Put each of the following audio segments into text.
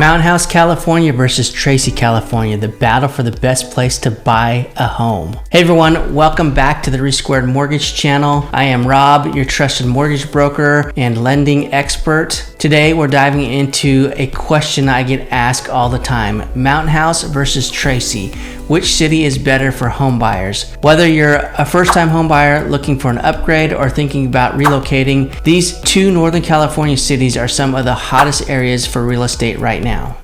Mountain House, California versus Tracy, California, the battle for the best place to buy a home. Hey everyone, welcome back to the Resquared Mortgage channel. I am Rob, your trusted mortgage broker and lending expert. Today we're diving into a question I get asked all the time. Mountain House versus Tracy. Which city is better for home buyers? Whether you're a first-time home buyer looking for an upgrade or thinking about relocating, these two Northern California cities are some of the hottest areas for real estate right now.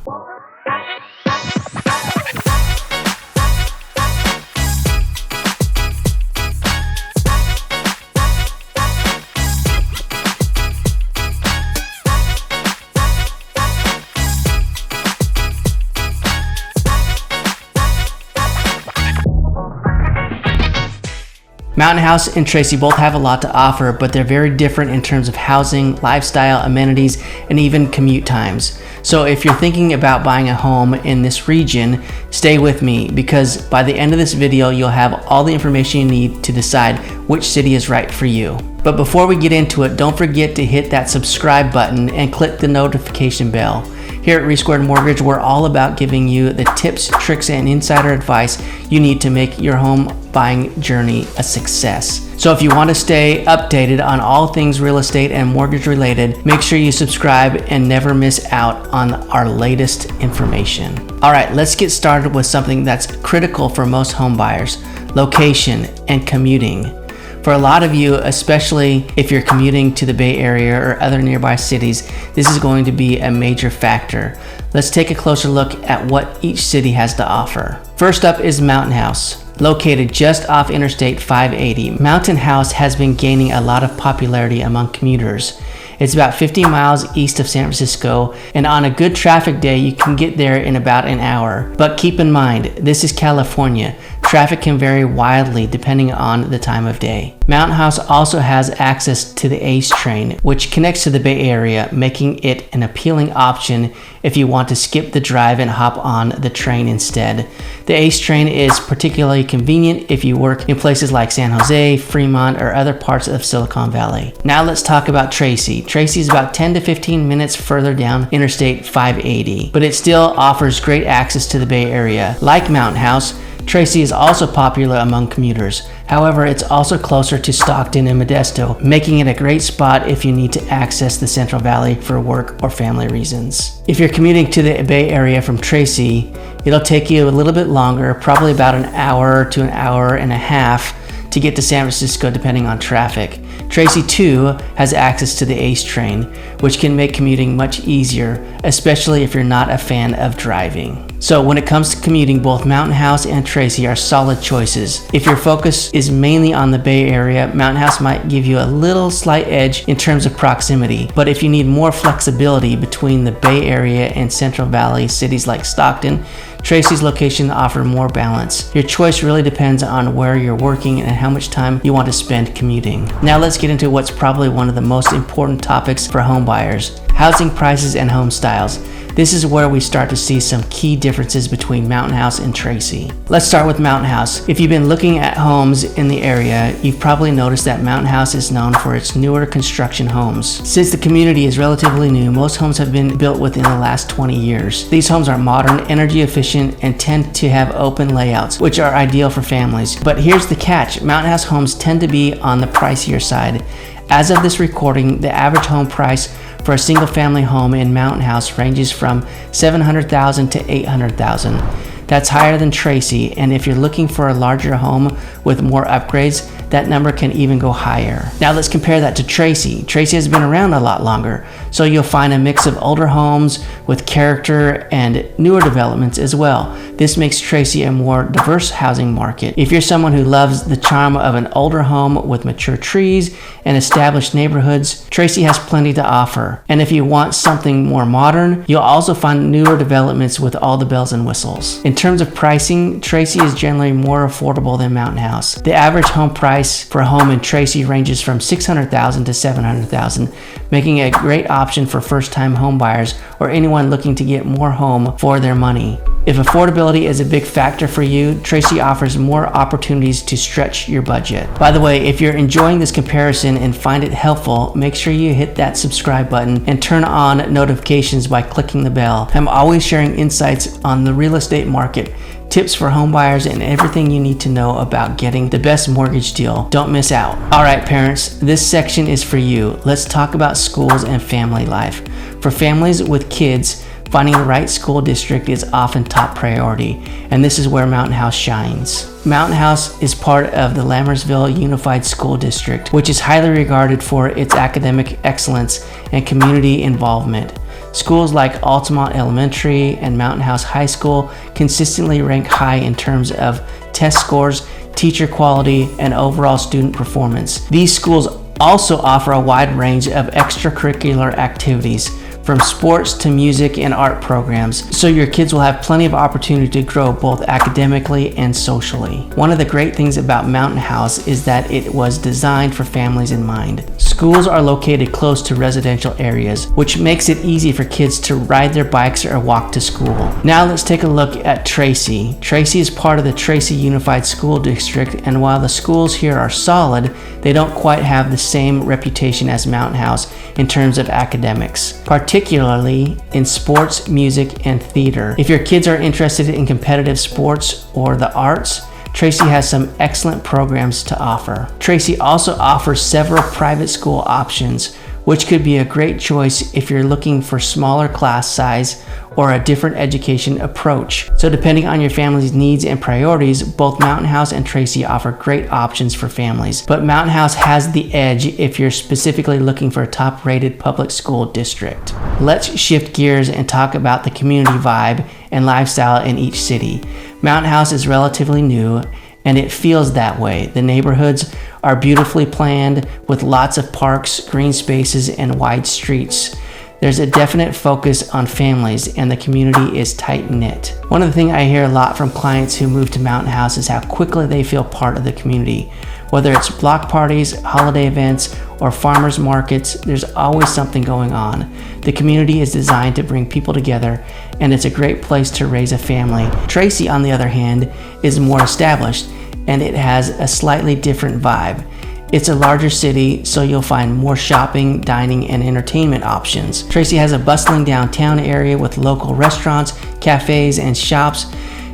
Mountain House and Tracy both have a lot to offer, but they're very different in terms of housing, lifestyle, amenities, and even commute times. So if you're thinking about buying a home in this region, stay with me because by the end of this video, you'll have all the information you need to decide which city is right for you. But before we get into it, don't forget to hit that subscribe button and click the notification bell. Here at Resquared Mortgage, we're all about giving you the tips, tricks, and insider advice you need to make your home buying journey a success. So if you want to stay updated on all things real estate and mortgage related, make sure you subscribe and never miss out on our latest information. All right, let's get started with something that's critical for most home buyers: location and commuting. For a lot of you, especially if you're commuting to the Bay Area or other nearby cities, this is going to be a major factor. Let's take a closer look at what each city has to offer. First up is Mountain House. Located just off Interstate 580, Mountain House has been gaining a lot of popularity among commuters. It's about 50 miles east of San Francisco, and on a good traffic day, you can get there in about an hour. But keep in mind, this is California. Traffic can vary wildly depending on the time of day. Mountain House also has access to the ACE train, which connects to the Bay Area, making it an appealing option if you want to skip the drive and hop on the train instead. The ACE train is particularly convenient if you work in places like San Jose, Fremont, or other parts of Silicon Valley. Now let's talk about Tracy. Tracy is about 10 to 15 minutes further down Interstate 580, but it still offers great access to the Bay Area. Like Mountain House, Tracy is also popular among commuters. However, it's also closer to Stockton and Modesto, making it a great spot if you need to access the Central Valley for work or family reasons. If you're commuting to the Bay Area from Tracy, it'll take you a little bit longer, probably about an hour to an hour and a half to get to San Francisco depending on traffic. Tracy too has access to the ACE train, which can make commuting much easier, especially if you're not a fan of driving. So when it comes to commuting, both Mountain House and Tracy are solid choices. If your focus is mainly on the Bay Area, Mountain House might give you a little slight edge in terms of proximity. But if you need more flexibility between the Bay Area and Central Valley cities like Stockton, Tracy's location offers more balance. Your choice really depends on where you're working and how much time you want to spend commuting. Now let's get into what's probably one of the most important topics for home buyers: housing prices and home styles. This is where we start to see some key differences between Mountain House and Tracy. Let's start with Mountain House. If you've been looking at homes in the area, you've probably noticed that Mountain House is known for its newer construction homes. Since the community is relatively new, most homes have been built within the last 20 years. These homes are modern, energy efficient, and tend to have open layouts, which are ideal for families. But here's the catch: Mountain House homes tend to be on the pricier side. As of this recording, the average home price for a single family home in Mountain House ranges from $700,000 to $800,000. That's higher than Tracy, and if you're looking for a larger home with more upgrades, that number can even go higher. Now let's compare that to Tracy. Tracy has been around a lot longer, so you'll find a mix of older homes with character and newer developments as well. This makes Tracy a more diverse housing market. If you're someone who loves the charm of an older home with mature trees and established neighborhoods, Tracy has plenty to offer. And if you want something more modern, you'll also find newer developments with all the bells and whistles. In terms of pricing, Tracy is generally more affordable than Mountain House. The average home price for a home in Tracy ranges from $600,000 to $700,000, making it a great option for first-time home buyers or anyone looking to get more home for their money. If affordability is a big factor for you, Tracy offers more opportunities to stretch your budget. By the way, if you're enjoying this comparison and find it helpful, make sure you hit that subscribe button and turn on notifications by clicking the bell. I'm always sharing insights on the real estate market, tips for home buyers, and everything you need to know about getting the best mortgage deal. Don't miss out. All right, parents, this section is for you. Let's talk about schools and family life. For families with kids, finding the right school district is often top priority, and this is where Mountain House shines. Mountain House is part of the Lammersville Unified School District, which is highly regarded for its academic excellence and community involvement. Schools like Altamont Elementary and Mountain House High School consistently rank high in terms of test scores, teacher quality, and overall student performance. These schools also offer a wide range of extracurricular activities, from sports to music and art programs, so your kids will have plenty of opportunity to grow both academically and socially. One of the great things about Mountain House is that it was designed for families in mind. Schools are located close to residential areas, which makes it easy for kids to ride their bikes or walk to school. Now let's take a look at Tracy. Tracy is part of the Tracy Unified School District, and while the schools here are solid, they don't quite have the same reputation as Mountain House in terms of academics, particularly in sports, music, and theater. If your kids are interested in competitive sports or the arts, Tracy has some excellent programs to offer. Tracy also offers several private school options, which could be a great choice if you're looking for smaller class size or a different education approach. So depending on your family's needs and priorities, both Mountain House and Tracy offer great options for families. But Mountain House has the edge if you're specifically looking for a top-rated public school district. Let's shift gears and talk about the community vibe and lifestyle in each city. Mountain House is relatively new, and it feels that way. The neighborhoods are beautifully planned with lots of parks, green spaces, and wide streets. There's a definite focus on families, and the community is tight-knit. One of the things I hear a lot from clients who move to Mountain House is how quickly they feel part of the community. Whether it's block parties, holiday events, or farmers markets, there's always something going on. The community is designed to bring people together, and it's a great place to raise a family. Tracy, on the other hand, is more established, and it has a slightly different vibe. It's a larger city, so you'll find more shopping, dining, and entertainment options. Tracy has a bustling downtown area with local restaurants, cafes, and shops,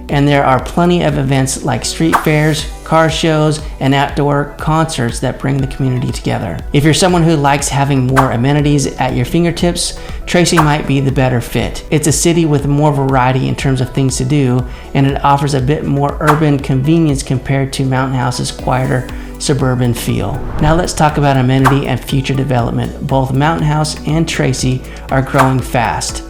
and there are plenty of events like street fairs, car shows, and outdoor concerts that bring the community together. If you're someone who likes having more amenities at your fingertips, Tracy might be the better fit. It's a city with more variety in terms of things to do, and it offers a bit more urban convenience compared to Mountain House's quieter suburban feel. Now let's talk about amenity and future development. Both Mountain House and Tracy are growing fast,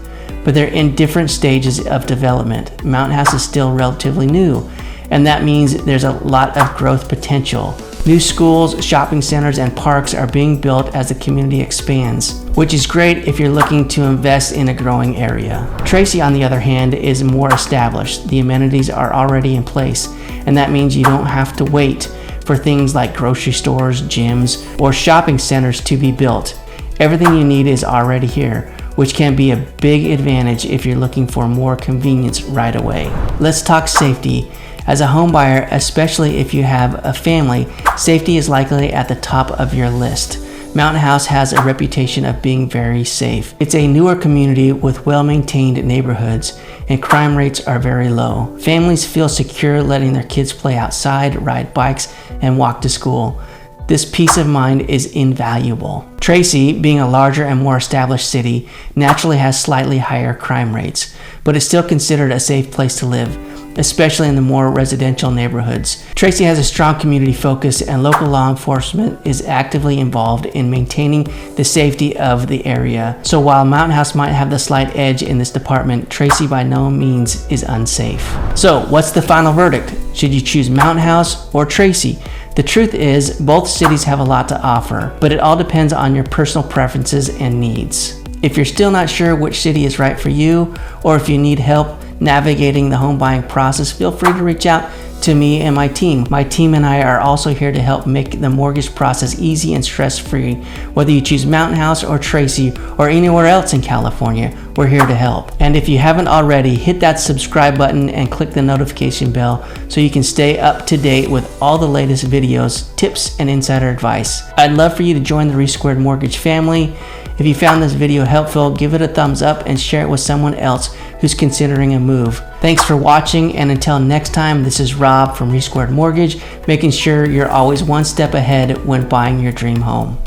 but they're in different stages of development. Mountain House is still relatively new, and that means there's a lot of growth potential. New schools, shopping centers, and parks are being built as the community expands, which is great if you're looking to invest in a growing area. Tracy, on the other hand, is more established. The amenities are already in place, and that means you don't have to wait for things like grocery stores, gyms, or shopping centers to be built. Everything you need is already here, which can be a big advantage if you're looking for more convenience right away. Let's talk safety. As a home buyer, especially if you have a family, safety is likely at the top of your list. Mountain House has a reputation of being very safe. It's a newer community with well-maintained neighborhoods, and crime rates are very low. Families feel secure letting their kids play outside, ride bikes, and walk to school. This peace of mind is invaluable. Tracy, being a larger and more established city, naturally has slightly higher crime rates, but is still considered a safe place to live, especially in the more residential neighborhoods. Tracy has a strong community focus, and local law enforcement is actively involved in maintaining the safety of the area. So while Mountain House might have the slight edge in this department, Tracy by no means is unsafe. So what's the final verdict? Should you choose Mountain House or Tracy? The truth is, both cities have a lot to offer, but it all depends on your personal preferences and needs. If you're still not sure which city is right for you, or if you need help navigating the home buying process, feel free to reach out to me and my team. My team and I are also here to help make the mortgage process easy and stress-free. Whether you choose Mountain House or Tracy or anywhere else in California, we're here to help. And if you haven't already, hit that subscribe button and click the notification bell so you can stay up to date with all the latest videos, tips, and insider advice. I'd love for you to join the Resquared Mortgage family. If you found this video helpful, give it a thumbs up and share it with someone else who's considering a move. Thanks for watching, and until next time, this is Rob from Resquared Mortgage, making sure you're always one step ahead when buying your dream home.